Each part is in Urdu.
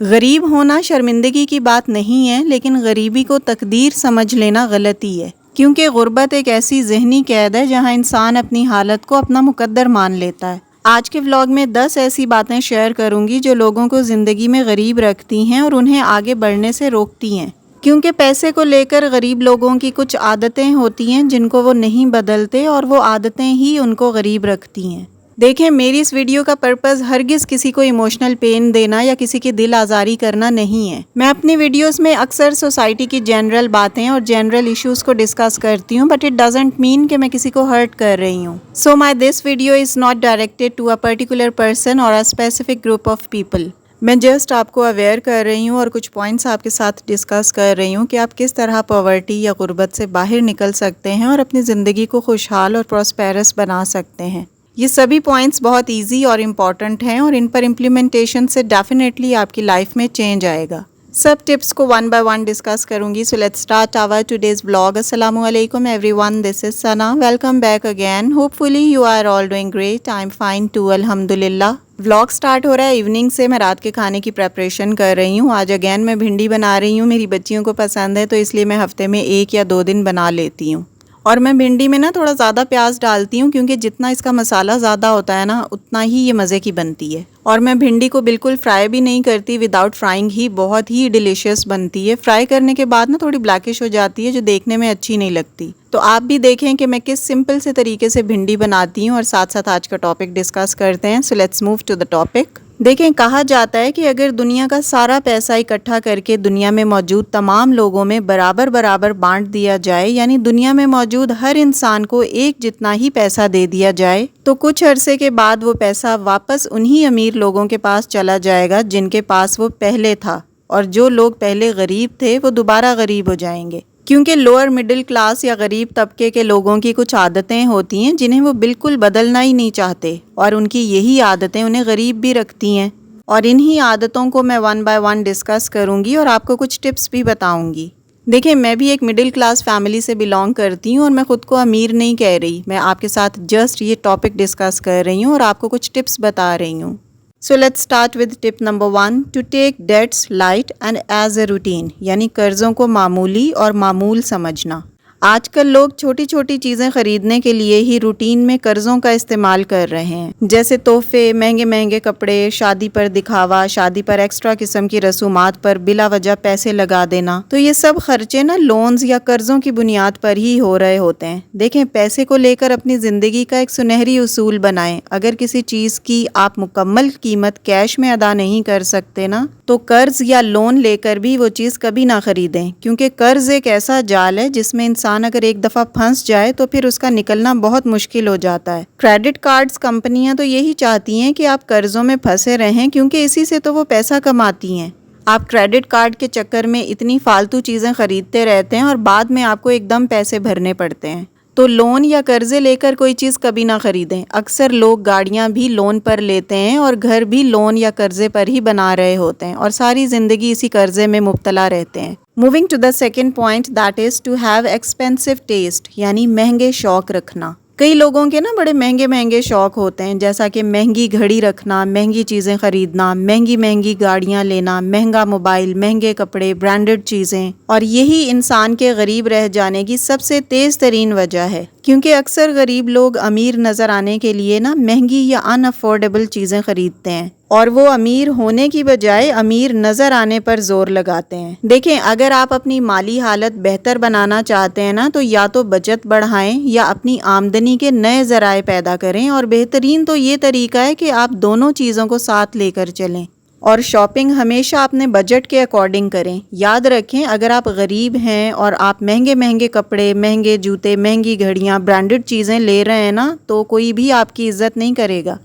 غریب ہونا شرمندگی کی بات نہیں ہے، لیکن غریبی کو تقدیر سمجھ لینا غلطی ہے، کیونکہ غربت ایک ایسی ذہنی قید ہے جہاں انسان اپنی حالت کو اپنا مقدر مان لیتا ہے۔ آج کے ولاگ میں 10 ایسی باتیں شیئر کروں گی جو لوگوں کو زندگی میں غریب رکھتی ہیں اور انہیں آگے بڑھنے سے روکتی ہیں، کیونکہ پیسے کو لے کر غریب لوگوں کی کچھ عادتیں ہوتی ہیں جن کو وہ نہیں بدلتے، اور وہ عادتیں ہی ان کو غریب رکھتی ہیں۔ دیکھیں، میری اس ویڈیو کا پرپس ہرگز کسی کو ایموشنل پین دینا یا کسی کی دل آزاری کرنا نہیں ہے۔ میں اپنی ویڈیوز میں اکثر سوسائٹی کی جنرل باتیں اور جنرل ایشوز کو ڈسکس کرتی ہوں، بٹ اٹ ڈزنٹ مین کہ میں کسی کو ہرٹ کر رہی ہوں۔ So my this video is not directed to a particular person اور a specific group of people. میں جسٹ آپ کو اویئر کر رہی ہوں اور کچھ پوائنٹس آپ کے ساتھ ڈسکس کر رہی ہوں کہ آپ کس طرح پاورٹی یا غربت سے باہر نکل سکتے ہیں اور اپنی زندگی کو خوشحال اور پراسپیرس بنا سکتے ہیں۔ یہ سبھی پوائنٹس بہت ایزی اور امپورٹنٹ ہیں، اور ان پر امپلیمنٹیشن سے ڈیفینیٹلی آپ کی لائف میں چینج آئے گا۔ سب ٹپس کو ون بائی ون ڈسکس کروں گی، so let's start our today's vlog. السلام علیکم everyone, this is Sana, welcome back again, hopefully you are all doing great, I am fine too, الحمدللہ۔ ولاگ سٹارٹ ہو رہا ہے ایوننگ سے، میں رات کے کھانے کی پریپریشن کر رہی ہوں۔ آج اگین میں بھنڈی بنا رہی ہوں، میری بچیوں کو پسند ہے تو اس لیے میں ہفتے میں 1 یا 2 دن بنا لیتی ہوں۔ اور میں بھنڈی میں تھوڑا زیادہ پیاز ڈالتی ہوں، کیونکہ جتنا اس کا مسالہ زیادہ ہوتا ہے اتنا ہی یہ مزے کی بنتی ہے۔ اور میں بھنڈی کو بالکل فرائی بھی نہیں کرتی، وداؤٹ فرائنگ ہی بہت ہی ڈیلیشیس بنتی ہے۔ فرائی کرنے کے بعد تھوڑی بلیکش ہو جاتی ہے، جو دیکھنے میں اچھی نہیں لگتی۔ تو آپ بھی دیکھیں کہ میں کس سمپل سے طریقے سے بھنڈی بناتی ہوں، اور ساتھ ساتھ آج کا ٹاپک ڈسکس کرتے ہیں۔ So let's move to the topic. دیکھیں، کہا جاتا ہے کہ اگر دنیا کا سارا پیسہ اکٹھا کر کے دنیا میں موجود تمام لوگوں میں برابر برابر بانٹ دیا جائے، یعنی دنیا میں موجود ہر انسان کو ایک جتنا ہی پیسہ دے دیا جائے، تو کچھ عرصے کے بعد وہ پیسہ واپس انہی امیر لوگوں کے پاس چلا جائے گا جن کے پاس وہ پہلے تھا، اور جو لوگ پہلے غریب تھے وہ دوبارہ غریب ہو جائیں گے، کیونکہ لوور مڈل کلاس یا غریب طبقے کے لوگوں کی کچھ عادتیں ہوتی ہیں جنہیں وہ بالکل بدلنا ہی نہیں چاہتے، اور ان کی یہی عادتیں انہیں غریب بھی رکھتی ہیں۔ اور انہی عادتوں کو میں ون بائی ون ڈسکس کروں گی اور آپ کو کچھ ٹپس بھی بتاؤں گی۔ دیکھیں، میں بھی ایک مڈل کلاس فیملی سے بلانگ کرتی ہوں، اور میں خود کو امیر نہیں کہہ رہی، میں آپ کے ساتھ جسٹ یہ ٹاپک ڈسکس کر رہی ہوں اور آپ کو کچھ ٹپس بتا رہی ہوں۔ So let's start with tip number 1, to take debts light and as a routine، یعنی قرضوں کو معمولی اور معمول سمجھنا۔ آج کل لوگ چھوٹی چھوٹی چیزیں خریدنے کے لیے ہی روٹین میں قرضوں کا استعمال کر رہے ہیں، جیسے تحفے، مہنگے مہنگے کپڑے، شادی پر دکھاوا، شادی پر ایکسٹرا قسم کی رسومات پر بلا وجہ پیسے لگا دینا۔ تو یہ سب خرچے لونز یا قرضوں کی بنیاد پر ہی ہو رہے ہوتے ہیں۔ دیکھیں، پیسے کو لے کر اپنی زندگی کا ایک سنہری اصول بنائیں۔ اگر کسی چیز کی آپ مکمل قیمت کیش میں ادا نہیں کر سکتے تو قرض یا لون لے کر بھی وہ چیز کبھی نہ خریدیں، کیونکہ قرض ایک ایسا جال ہے جس میں انسان اگر ایک دفعہ پھنس جائے تو پھر اس کا نکلنا بہت مشکل ہو جاتا ہے۔ کریڈٹ کارڈز کمپنیاں تو یہی چاہتی ہیں کہ آپ قرضوں میں پھنسے رہیں، کیونکہ اسی سے تو وہ پیسہ کماتی ہیں۔ آپ کریڈٹ کارڈ کے چکر میں اتنی فالتو چیزیں خریدتے رہتے ہیں اور بعد میں آپ کو ایک دم پیسے بھرنے پڑتے ہیں۔ تو لون یا قرضے لے کر کوئی چیز کبھی نہ خریدیں۔ اکثر لوگ گاڑیاں بھی لون پر لیتے ہیں اور گھر بھی لون یا قرضے پر ہی بنا رہے ہوتے ہیں، اور ساری زندگی اسی قرضے میں مبتلا رہتے ہیں۔ Moving to the second point, that is to have expensive taste, یعنی مہنگے شوق رکھنا۔ کئی لوگوں کے بڑے مہنگے مہنگے شوق ہوتے ہیں، جیسا کہ مہنگی گھڑی رکھنا، مہنگی چیزیں خریدنا، مہنگی مہنگی گاڑیاں لینا، مہنگا موبائل، مہنگے کپڑے، برانڈڈ چیزیں۔ اور یہی انسان کے غریب رہ جانے کی سب سے تیز ترین وجہ ہے، کیونکہ اکثر غریب لوگ امیر نظر آنے کے لیے مہنگی یا ان افورڈیبل چیزیں خریدتے ہیں، اور وہ امیر ہونے کی بجائے امیر نظر آنے پر زور لگاتے ہیں۔ دیکھیں، اگر آپ اپنی مالی حالت بہتر بنانا چاہتے ہیں تو یا تو بچت بڑھائیں یا اپنی آمدنی کے نئے ذرائع پیدا کریں، اور بہترین تو یہ طریقہ ہے کہ آپ دونوں چیزوں کو ساتھ لے کر چلیں۔ اور شاپنگ ہمیشہ اپنے بجٹ کے اکارڈنگ کریں۔ یاد رکھیں، اگر آپ غریب ہیں اور آپ مہنگے مہنگے کپڑے، مہنگے جوتے، مہنگی گھڑیاں، برانڈڈ چیزیں لے رہے ہیں تو کوئی بھی آپ کی عزت نہیں کرے گا،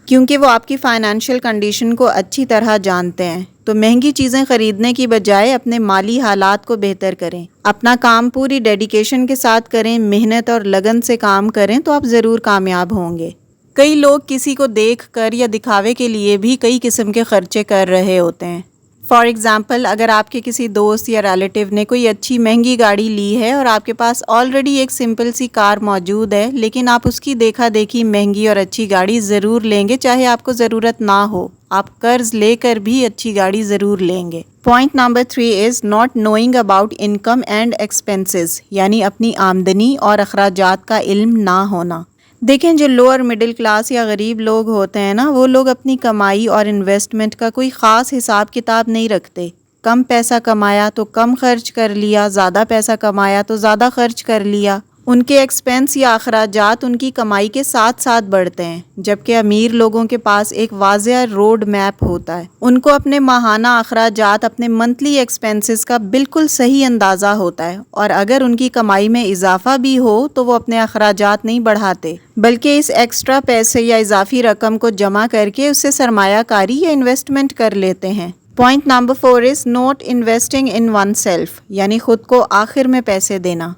کیونکہ وہ آپ کی فائنینشیل کنڈیشن کو اچھی طرح جانتے ہیں۔ تو مہنگی چیزیں خریدنے کی بجائے اپنے مالی حالات کو بہتر کریں، اپنا کام پوری ڈیڈیکیشن کے ساتھ کریں، محنت اور لگن سے کام کریں تو آپ ضرور کامیاب ہوں گے۔ کئی لوگ کسی کو دیکھ کر یا دکھاوے کے لیے بھی کئی قسم کے خرچے کر رہے ہوتے ہیں، فار ایگزامپل اگر آپ کے کسی دوست یا ریلیٹیو نے کوئی اچھی مہنگی گاڑی لی ہے اور آپ کے پاس آلریڈی ایک سمپل سی کار موجود ہے، لیکن آپ اس کی دیکھا دیکھی مہنگی اور اچھی گاڑی ضرور لیں گے چاہے آپ کو ضرورت نہ ہو، آپ قرض لے کر بھی اچھی گاڑی ضرور لیں گے۔ Point number 3 is not knowing about income and expenses, یعنی اپنی آمدنی اور اخراجات کا علم نہ ہونا۔ دیکھیں جو لوور مڈل کلاس یا غریب لوگ ہوتے ہیں نا، وہ لوگ اپنی کمائی اور انویسٹمنٹ کا کوئی خاص حساب کتاب نہیں رکھتے۔ کم پیسہ کمایا تو کم خرچ کر لیا، زیادہ پیسہ کمایا تو زیادہ خرچ کر لیا۔ ان کے ایکسپینس یا اخراجات ان کی کمائی کے ساتھ ساتھ بڑھتے ہیں، جبکہ امیر لوگوں کے پاس ایک واضح روڈ میپ ہوتا ہے۔ ان کو اپنے ماہانہ اخراجات، اپنے منتھلی ایکسپینسز کا بالکل صحیح اندازہ ہوتا ہے، اور اگر ان کی کمائی میں اضافہ بھی ہو تو وہ اپنے اخراجات نہیں بڑھاتے، بلکہ اس ایکسٹرا پیسے یا اضافی رقم کو جمع کر کے اس سے سرمایہ کاری یا انویسٹمنٹ کر لیتے ہیں۔ Point number 4 is not investing in one self, یعنی خود کو آخر میں پیسے دینا۔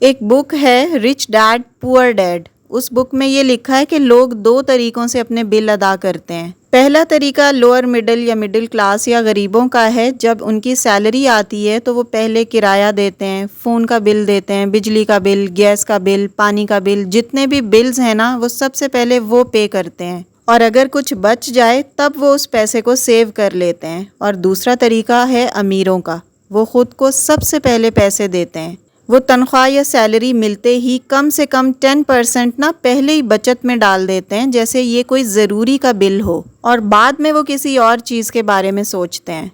ایک بک ہے رچ ڈیڈ پور ڈیڈ، اس بک میں یہ لکھا ہے کہ لوگ 2 طریقوں سے اپنے بل ادا کرتے ہیں۔ پہلا طریقہ لوور مڈل یا مڈل کلاس یا غریبوں کا ہے، جب ان کی سیلری آتی ہے تو وہ پہلے کرایہ دیتے ہیں، فون کا بل دیتے ہیں، بجلی کا بل، گیس کا بل، پانی کا بل، جتنے بھی بلز ہیں نا وہ سب سے پہلے وہ پے کرتے ہیں، اور اگر کچھ بچ جائے تب وہ اس پیسے کو سیو کر لیتے ہیں۔ اور دوسرا طریقہ ہے امیروں کا، وہ خود کو سب سے پہلے پیسے دیتے ہیں۔ وہ تنخواہ یا سیلری ملتے ہی کم سے کم 10% نہ پہلے ہی بچت میں ڈال دیتے ہیں، جیسے یہ کوئی ضروری کا بل ہو، اور بعد میں وہ کسی اور چیز کے بارے میں سوچتے ہیں۔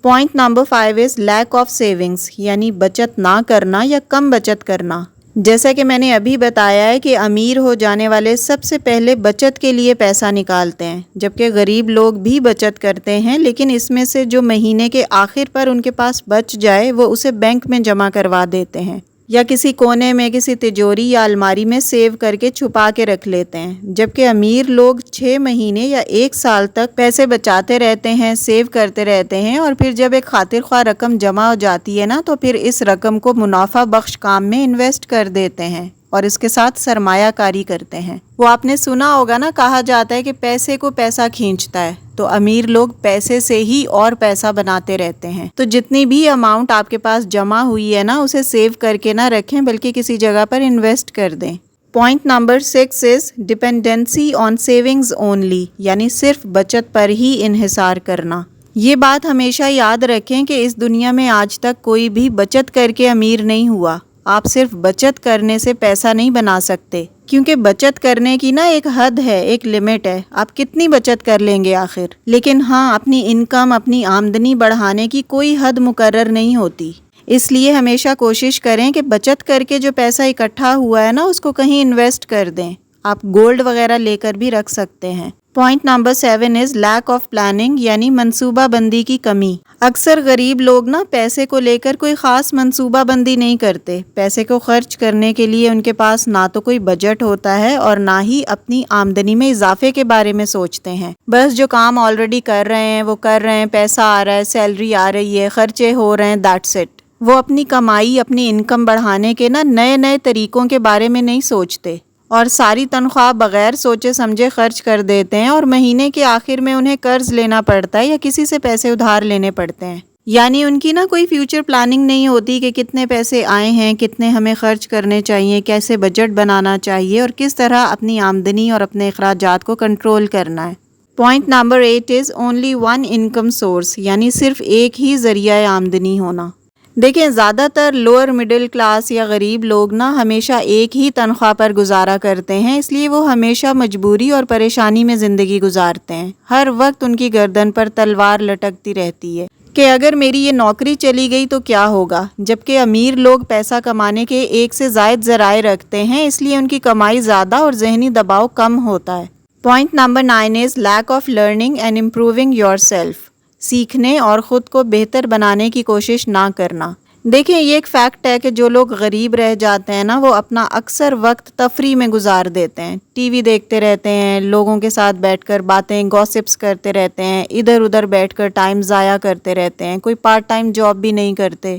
Point number 5 is lack of savings, یعنی بچت نہ کرنا یا کم بچت کرنا۔ جیسا کہ میں نے ابھی بتایا ہے کہ امیر ہو جانے والے سب سے پہلے بچت کے لیے پیسہ نکالتے ہیں، جبکہ غریب لوگ بھی بچت کرتے ہیں، لیکن اس میں سے جو مہینے کے آخر پر ان کے پاس بچ جائے وہ اسے بینک میں جمع کروا دیتے ہیں، یا کسی کونے میں کسی تجوری یا الماری میں سیو کر کے چھپا کے رکھ لیتے ہیں، جبکہ امیر لوگ 6 مہینے یا 1 سال تک پیسے بچاتے رہتے ہیں، سیو کرتے رہتے ہیں، اور پھر جب ایک خاطر خواہ رقم جمع ہو جاتی ہے نا تو پھر اس رقم کو منافع بخش کام میں انویسٹ کر دیتے ہیں اور اس کے ساتھ سرمایہ کاری کرتے ہیں۔ وہ آپ نے سنا ہوگا نا، کہا جاتا ہے کہ پیسے کو پیسہ کھینچتا ہے، تو امیر لوگ پیسے سے ہی اور پیسہ بناتے رہتے ہیں۔ تو جتنی بھی اماؤنٹ آپ کے پاس جمع ہوئی ہے نا اسے سیو کر کے نہ رکھیں، بلکہ کسی جگہ پر انویسٹ کر دیں۔ پوائنٹ نمبر 6 از ڈیپینڈنسی آن سیونگز اونلی، یعنی صرف بچت پر ہی انحصار کرنا۔ یہ بات ہمیشہ یاد رکھیں کہ اس دنیا میں آج تک کوئی بھی بچت کر کے امیر نہیں ہوا۔ آپ صرف بچت کرنے سے پیسہ نہیں بنا سکتے، کیونکہ بچت کرنے کی نا ایک حد ہے، ایک لمٹ ہے، آپ کتنی بچت کر لیں گے آخر۔ لیکن ہاں، اپنی انکم، اپنی آمدنی بڑھانے کی کوئی حد مقرر نہیں ہوتی، اس لیے ہمیشہ کوشش کریں کہ بچت کر کے جو پیسہ اکٹھا ہوا ہے نا اس کو کہیں انویسٹ کر دیں۔ آپ گولڈ وغیرہ لے کر بھی رکھ سکتے ہیں۔ Point number 7 is lack of planning, یعنی منصوبہ بندی کی کمی۔ اکثر غریب لوگ نا پیسے کو لے کر کوئی خاص منصوبہ بندی نہیں کرتے۔ پیسے کو خرچ کرنے کے لیے ان کے پاس نہ تو کوئی بجٹ ہوتا ہے اور نہ ہی اپنی آمدنی میں اضافے کے بارے میں سوچتے ہیں۔ بس جو کام آلریڈی کر رہے ہیں وہ کر رہے ہیں، پیسہ آ رہا ہے، سیلری آ رہی ہے، خرچے ہو رہے ہیں، دیٹس اٹ۔ وہ اپنی کمائی، اپنی انکم بڑھانے کے نا نئے طریقوں کے بارے میں نہیں سوچتے، اور ساری تنخواہ بغیر سوچے سمجھے خرچ کر دیتے ہیں، اور مہینے کے آخر میں انہیں قرض لینا پڑتا ہے یا کسی سے پیسے ادھار لینے پڑتے ہیں۔ یعنی ان کی نا کوئی فیوچر پلاننگ نہیں ہوتی کہ کتنے پیسے آئے ہیں، کتنے ہمیں خرچ کرنے چاہیے، کیسے بجٹ بنانا چاہیے، اور کس طرح اپنی آمدنی اور اپنے اخراجات کو کنٹرول کرنا ہے۔ Point number 8 is only one income source, یعنی صرف ایک ہی ذریعہ آمدنی ہونا۔ دیکھیں زیادہ تر لوور مڈل کلاس یا غریب لوگ نا ہمیشہ ایک ہی تنخواہ پر گزارا کرتے ہیں، اس لیے وہ ہمیشہ مجبوری اور پریشانی میں زندگی گزارتے ہیں۔ ہر وقت ان کی گردن پر تلوار لٹکتی رہتی ہے کہ اگر میری یہ نوکری چلی گئی تو کیا ہوگا، جبکہ امیر لوگ پیسہ کمانے کے ایک سے زائد ذرائع رکھتے ہیں، اس لیے ان کی کمائی زیادہ اور ذہنی دباؤ کم ہوتا ہے۔ Point number 9 is lack of learning and improving your self, سیکھنے اور خود کو بہتر بنانے کی کوشش نہ کرنا۔ دیکھیں یہ ایک فیکٹ ہے کہ جو لوگ غریب رہ جاتے ہیں نا وہ اپنا اکثر وقت تفریح میں گزار دیتے ہیں، ٹی وی دیکھتے رہتے ہیں، لوگوں کے ساتھ بیٹھ کر باتیں گوسپس کرتے رہتے ہیں، ادھر ادھر بیٹھ کر ٹائم ضائع کرتے رہتے ہیں، کوئی پارٹ ٹائم جاب بھی نہیں کرتے،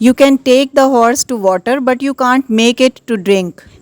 You can take the horse to water, but you can't make it to drink.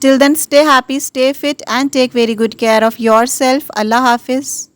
Till then, stay happy, stay fit and take very good care of yourself. Allah Hafiz.